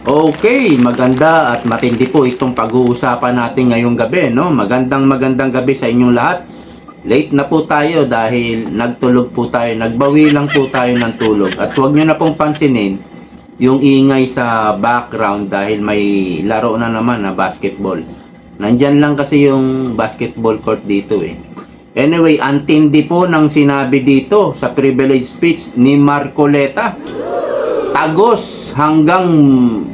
Okay, maganda at matindi po itong pag-uusapan natin ngayong gabi, no? Magandang gabi sa inyong lahat. Late na po tayo dahil nagtulog po tayo, nagbawi lang po tayo ng tulog. At huwag nyo na pong pansinin yung ingay sa background dahil may laro na naman na basketball. Nandyan lang kasi yung basketball court dito eh. Anyway, antindi po ng sinabi dito sa privilege speech ni Marcoleta. Tagos hanggang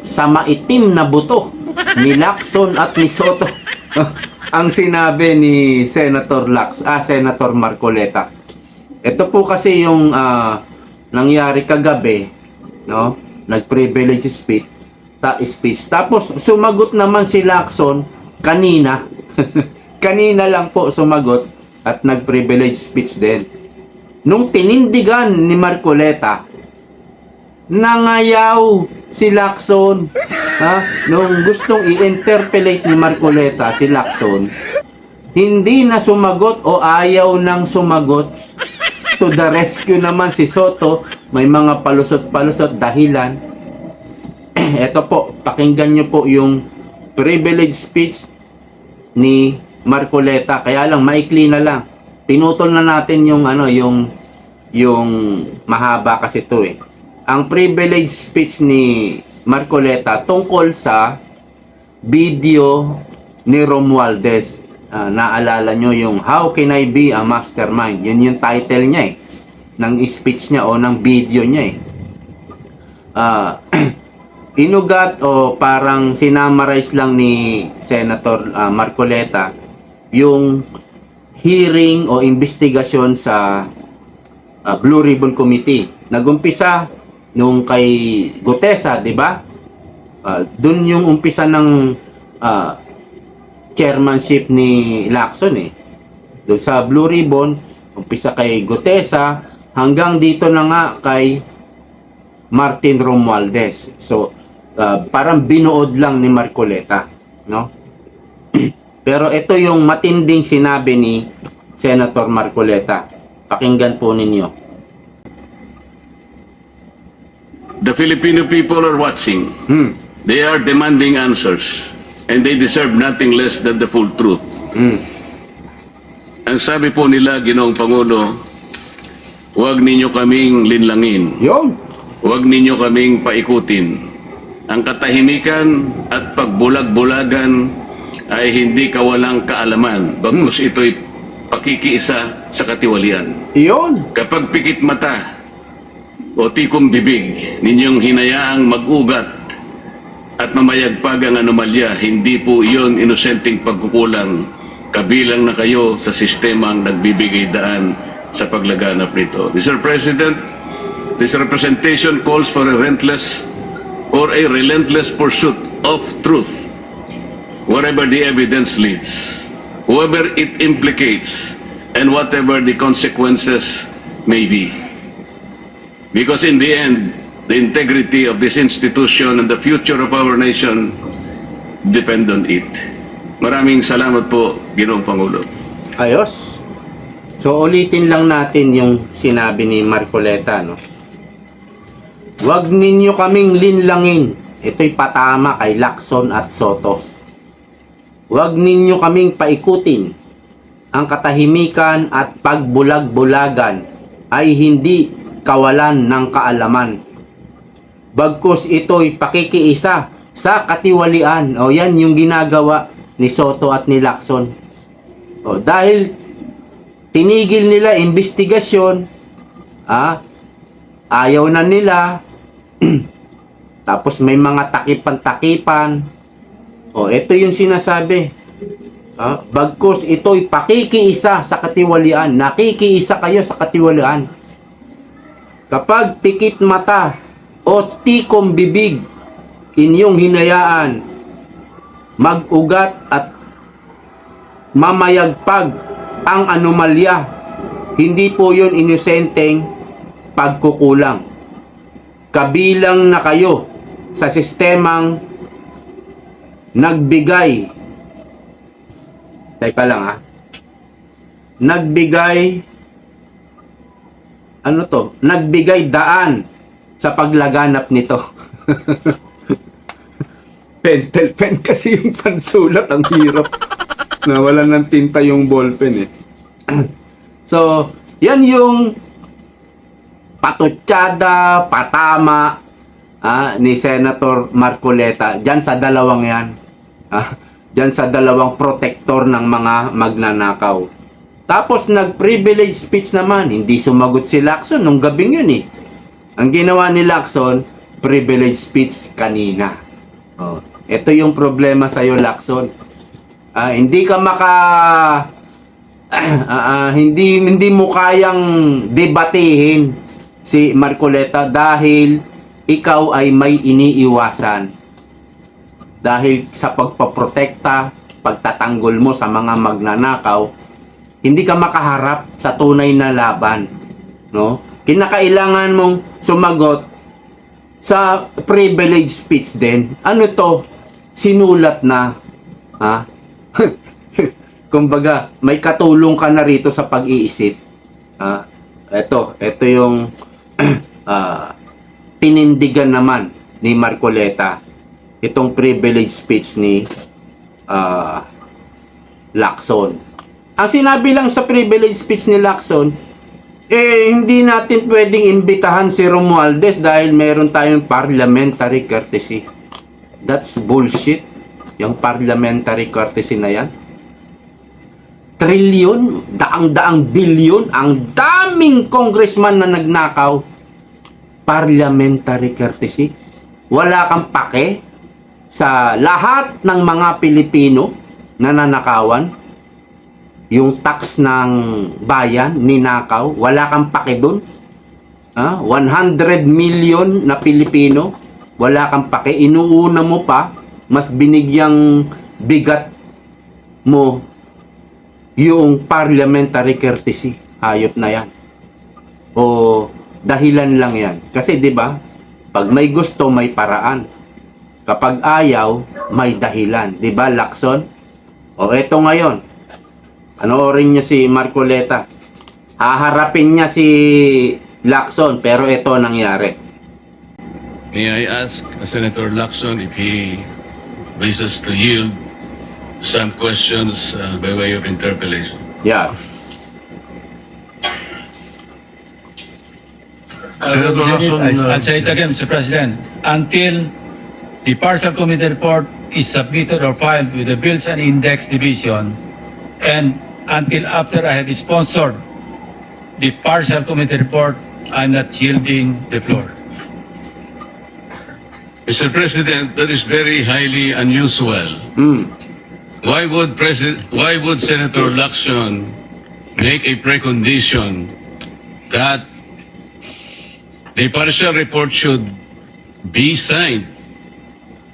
sa maitim na buto ni Lacson at ni Soto. Ang sinabi ni Senator Marcoleta. Ito po kasi yung nangyari kagabi, no? Nag-privilege speech. Tapos sumagot naman si Lacson kanina. Kanina lang po sumagot at nag-privilege speech din. Nung tinindigan ni Marcoleta, nangayaw si Lacson. Nung gustong i-interpellate ni Marcoleta si Lacson, hindi na sumagot o ayaw nang sumagot. To the rescue naman si Soto. May mga palusot-palusot dahilan. Ito po, pakinggan nyo po yung privilege speech ni Marcoleta. Kaya lang, maikli na lang. Pinutol na natin yung yung mahaba kasi to eh. Ang privilege speech ni Marcoleta tungkol sa video ni Romualdez. Naalala nyo yung How Can I Be a Mastermind? Yun yung title niya eh. Ng speech niya o ng video niya eh. Inugat o parang sinamarize lang ni Senator Marcoleta yung hearing o investigasyon sa Blue Ribbon Committee. Nagumpisa nung kay Gutesa, di ba? Doon yung umpisa ng chairmanship ni Lacson eh. Doon sa Blue Ribbon, umpisa kay Gutesa, hanggang dito na nga kay Martin Romualdez. So, parang binuod lang ni Marcoleta, no? Pero ito yung matinding sinabi ni Senator Marcoleta. Pakinggan po ninyo. The Filipino people are watching. They are demanding answers. And they deserve nothing less than the full truth. Ang sabi po nila, Ginoong Pangulo, huwag ninyo kaming linlangin. Yun. Huwag ninyo kaming paikutin. Ang katahimikan at pagbulag-bulagan ay hindi kawalang kaalaman. Bagkus ito'y pakikiisa sa katiwalian. Yun. Kapag pikit mata o tikom bibig ninyong hinayaang mag-ugat at mamayagpag ang anomalya, hindi po iyon inosenteng pagkukulang. Kabilang na kayo sa sistemang nagbibigay daan sa paglaganap nito. Mr. President, this representation calls for a relentless pursuit of truth, wherever the evidence leads, whoever it implicates, and whatever the consequences may be. Because in the end, the integrity of this institution and the future of our nation depend on it. Maraming salamat po, Ginoong Pangulo. Ayos. So, ulitin lang natin yung sinabi ni Marcoleta, no? Huwag ninyo kaming linlangin. Ito'y patama kay Lacson at Soto. Huwag ninyo kaming paikutin. Ang katahimikan at pagbulag-bulagan ay hindi kawalan ng kaalaman. Bagkus ito'y pakikiisa sa katiwalian. O yan yung ginagawa ni Soto at ni Lacson. O dahil tinigil nila investigasyon, ayaw na nila, tapos may mga takipan-takipan. O ito yung sinasabi. Bagkus ito'y pakikiisa sa katiwalian. Nakikiisa kayo sa katiwalian. Kapag pikit mata o tikom bibig inyong hinayaan mag-ugat at mamayagpag ang anomalya, hindi po yun inosenteng pagkukulang. Kabilang na kayo sa sistemang nagbigay, teka lang nagbigay daan sa paglaganap nito. pentel pen kasi yung pansulat. Ang hirap. Nawalan ng tinta yung ballpen eh. So, yan yung patutsada, patama ni Senator Marcoleta dyan sa dalawang yan. Dyan sa dalawang protector ng mga magnanakaw. Tapos nag-privilege speech naman. Hindi sumagot si Lacson nung gabing yun eh. Ang ginawa ni Lacson, privilege speech kanina. Ito yung problema sa'yo, Lacson. Hindi ka hindi mo kayang debatehin si Marcoleta dahil ikaw ay may iniiwasan. Dahil sa pagpaprotekta, pagtatanggol mo sa mga magnanakaw, hindi ka makaharap sa tunay na laban, no? Kinakailangan mong sumagot sa privilege speech din. Ano to? Sinulat na, kumbaga, may katulong ka na rito sa pag-iisip. Ito yung tinindigan naman ni Marcoleta. Itong privilege speech ni Lacson. Ang sinabi lang sa privilege speech ni Lacson, hindi natin pwedeng imbitahan si Romualdez dahil meron tayong parliamentary courtesy. That's bullshit. Yung parliamentary courtesy na yan. Trilyon, daang-daang bilyon, ang daming congressman na nagnakaw. Parliamentary courtesy. Wala kang pake sa lahat ng mga Pilipino na nanakawan. Yung tax ng bayan, ninakaw, wala kang pake dun. 100 million na Pilipino, wala kang pake. Inuuna mo pa, mas binigyang bigat mo yung parliamentary courtesy. Hayop na yan. O dahilan lang yan. Kasi 'di ba? Pag may gusto, may paraan. Kapag ayaw, may dahilan. 'Di ba, Lacson? O eto ngayon. Panoorin niya si Marcoleta. Haharapin niya si Lacson, pero ito nangyari. May I ask Senator Lacson if he wishes to yield some questions by way of interpellation? Yeah. Senator Lacson, I'll say it again, Mr. President. Until the partial committee report is submitted or filed with the Bills and Index Division, and until after I have sponsored the partial committee report, I'm not yielding the floor. Mr. President, that is very highly unusual. Why would Senator Lacson make a precondition that the partial report should be signed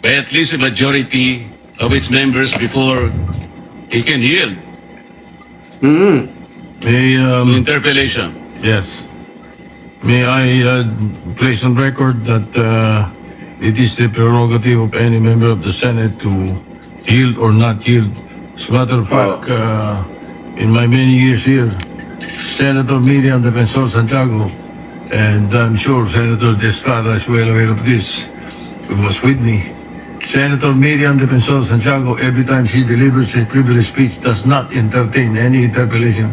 by at least a majority of its members before he can yield May, interpellation? yes. May I place on record that it is the prerogative of any member of the Senate to yield or not yield. As a matter of fact, in my many years here, Senator Miriam Defensor Santiago, and I'm sure Senator De Estrada is well aware of this, who was with me. Senator Miriam Defensor Santiago, every time she delivers a privileged speech, does not entertain any interpellation.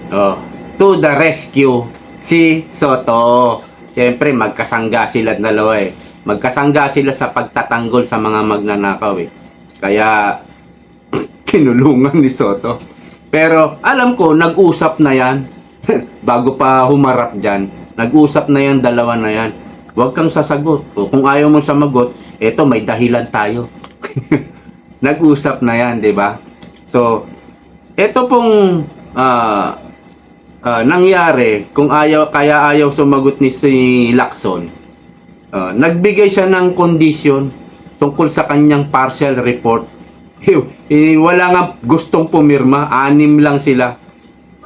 To the rescue, si Soto. Siyempre, magkasangga sila dalawa eh. Magkasangga sila sa pagtatanggol sa mga magnanakaw eh. Kaya, kinulungan ni Soto. Pero, alam ko, nag-usap na yan. Bago pa humarap dyan. Nag-usap na yan, dalawa na yan. Huwag kang sasagot. O, kung ayaw mo samagot, eto, may dahilan tayo. Nag-usap na yan, di ba? So, eto pong nangyari, kung kaya ayaw sumagot ni si Lacson, nagbigay siya ng condition tungkol sa kanyang partial report. Wala nga gustong pumirma, 6 lang sila.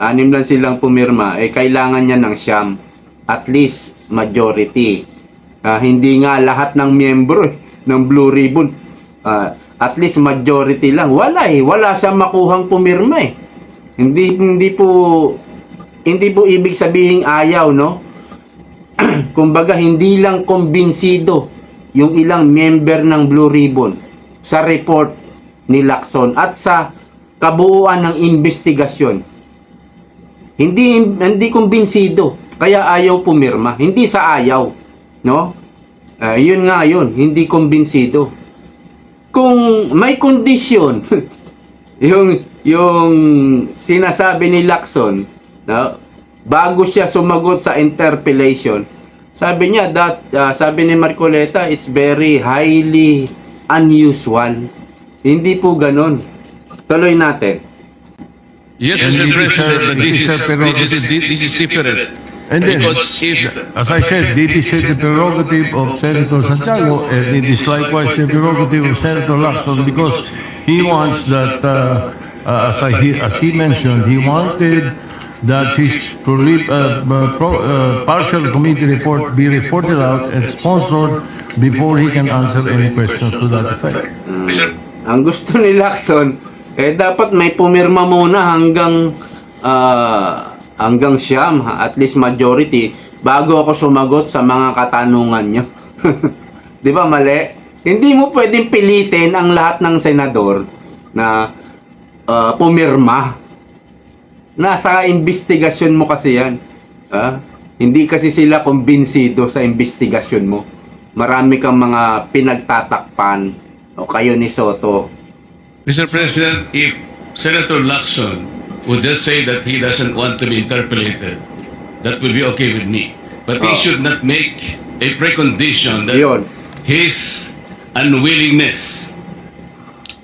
6 lang silang pumirma, kailangan niya ng siyam, at least majority. Hindi nga lahat ng miyembro ng Blue Ribbon, at least majority lang. Wala siyang makuhang pumirma eh. Hindi po ibig sabihin ayaw, no? Kumbaga, hindi lang kumbinsido yung ilang member ng Blue Ribbon. sa report ni Lacson at sa kabuuan ng investigasyon. Hindi kumbinsido, kaya ayaw pumirma. Hindi sa ayaw, no? Yun nga yun, hindi kumbinsido. Kung may kondisyon, yung sinasabi ni Lacson, no? Bago siya sumagot sa interpellation, sabi niya sabi ni Marcoleta, it's very highly unusual. Hindi po ganun. Tuloy natin. Yes, And Mr. it is, President, but it is a prerogative. this is different. And then, Because if as I said, it is the prerogative of Senator Santiago, and it is likewise the prerogative of Senator Lacson, because he wants that, as he mentioned, he wanted that his partial committee report be reported out and sponsored before he can answer any questions to that effect. Ang gusto ni Lacson, dapat may pumirma muna hanggang siyam, at least majority, bago ako sumagot sa mga katanungan niyo. Di ba mali? Hindi mo pwedeng pilitin ang lahat ng senador na pumirma. Nasa investigasyon mo kasi yan. Hindi kasi sila kumbinsido sa investigasyon mo. Marami kang mga pinagtatakpan o kayo ni Soto. Mr. President, if Senator Lacson would just say that he doesn't want to be interpellated, that will be okay with me. But he should not make a precondition that Yun. his unwillingness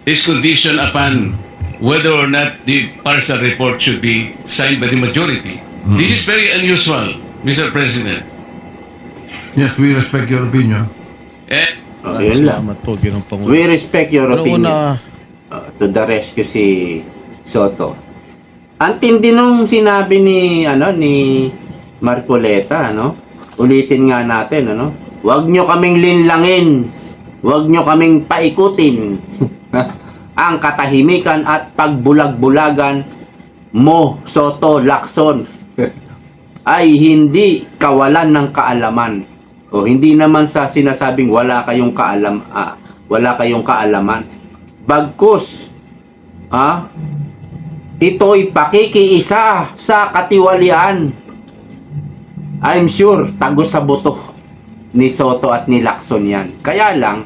is conditioned upon whether or not the partial report should be signed by the majority. This is very unusual, Mr. President. Yes, we respect your opinion. Eh, Yun lang. Salamat po, Ginoong Pangulo. We respect your Ano opinion. una, To the rescue si Soto. Ang tindi nung sinabi ni Marcoleta, Ulitin nga natin, Huwag nyo kaming linlangin. Huwag nyo kaming paikutin. Ang katahimikan at pagbulag-bulagan mo, Soto, Lacson, ay hindi kawalan ng kaalaman. O hindi naman sa sinasabing wala kayong kaalaman. Bagkus, ito'y pakikiisa sa katiwalian. I'm sure tagos sa buto ni Soto at ni Lacson yan. Kaya lang,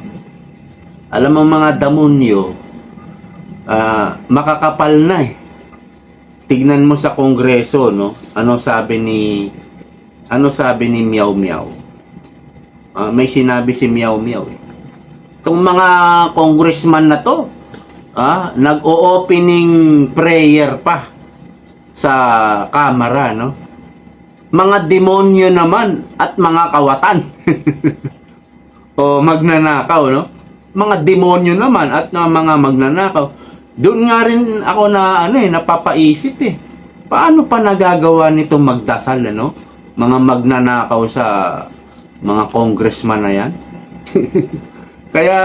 alam mo mga damonyo, makakapal na eh. Tignan mo sa Kongreso, Ano sabi ni Meow Meow? May sinabi si Meow Meow eh. Itong mga congressman na to, nag-o-opening prayer pa sa kamara, Mga demonyo naman at mga kawatan. O magnanakaw, Mga demonyo naman at mga magnanakaw. Doon nga rin ako napapaisip eh. Paano pa nagagawa nito magdasal, Mga magnanakaw sa mga congressman na yan. Kaya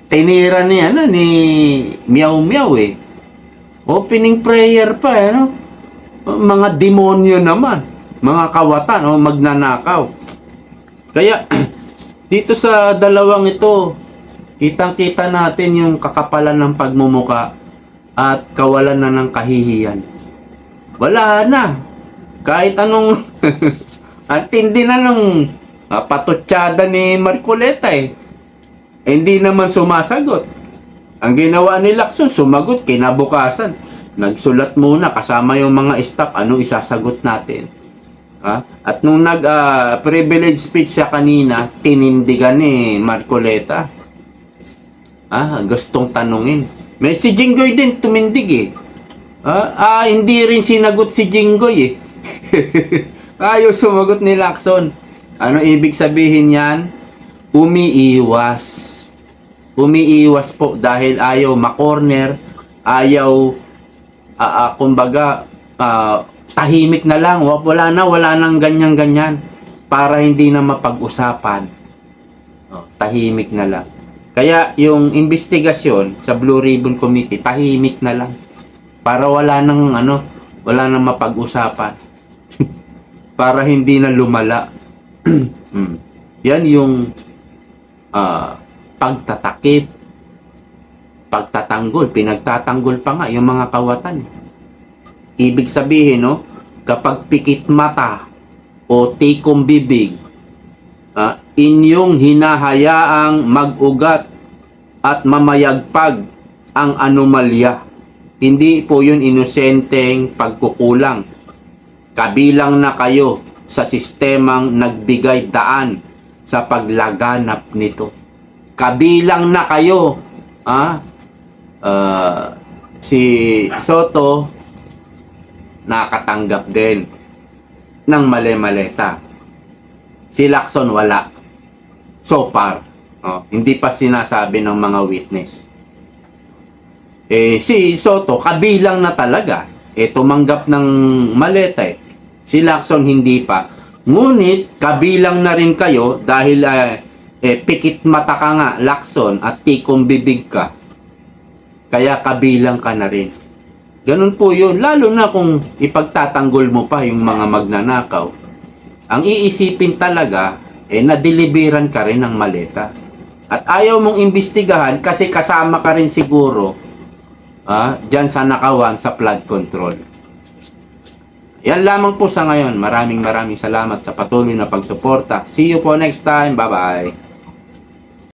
tinira ni Meow Meow eh. Opening prayer pa Mga demonyo naman, mga kawatan magnanakaw. Kaya dito sa dalawang ito, kitang-kita natin yung kakapalan ng pagmumuka at kawalan na ng kahihiyan. Wala na. Kahit anong ang tindi na nung patutsada ni Marcoleta eh. Hindi naman sumasagot. Ang ginawa ni Lacson, sumagot kinabukasan. Nagsulat muna kasama yung mga staff, ano isasagot natin. At nung privilege speech siya kanina, tinindigan ni Marcoleta. Gustong tanungin. May si Jinggoy din tumindig eh. Hindi rin sinagot si Jinggoy eh. Ayaw sumagot ni Lacson. Ano ibig sabihin yan? Umiiwas. Umiiwas po dahil ayaw makorner, ayaw kumbaga tahimik na lang, wala nang ganyan-ganyan para hindi na mapag-usapan. Tahimik na lang. Kaya yung investigasyon sa Blue Ribbon Committee, tahimik na lang. Para wala nang mapag-usapan. Para hindi na lumala. Yan yung pagtatakip, pagtatanggol, pinagtatanggol pa nga yung mga kawatan. Ibig sabihin, no, kapag pikit mata o tikong bibig, inyong hinahayaang mag-ugat at mamayagpag ang anomalya. Hindi po yun inosenteng pagkukulang. Kabilang na kayo sa sistemang nagbigay daan sa paglaganap nito. Kabilang na kayo. Si Soto nakatanggap din ng mali-maleta. Si Lacson wala. So far. Hindi pa sinasabi ng mga witness. Si Soto, kabilang na talaga. Tumanggap ng maleta eh. Si Lacson hindi pa. Ngunit, kabilang na rin kayo dahil pikit mata ka nga, Lacson, at tikong bibig ka. Kaya kabilang ka na rin. Ganun po yun. Lalo na kung ipagtatanggol mo pa yung mga magnanakaw. Ang iisipin talaga, nadeliveran ka rin ng maleta. At ayaw mong imbestigahan kasi kasama ka rin siguro dyan sa nakawan sa flood control. Yan lamang po sa ngayon. Maraming salamat sa patuloy na pagsuporta. See you po next time. Bye-bye.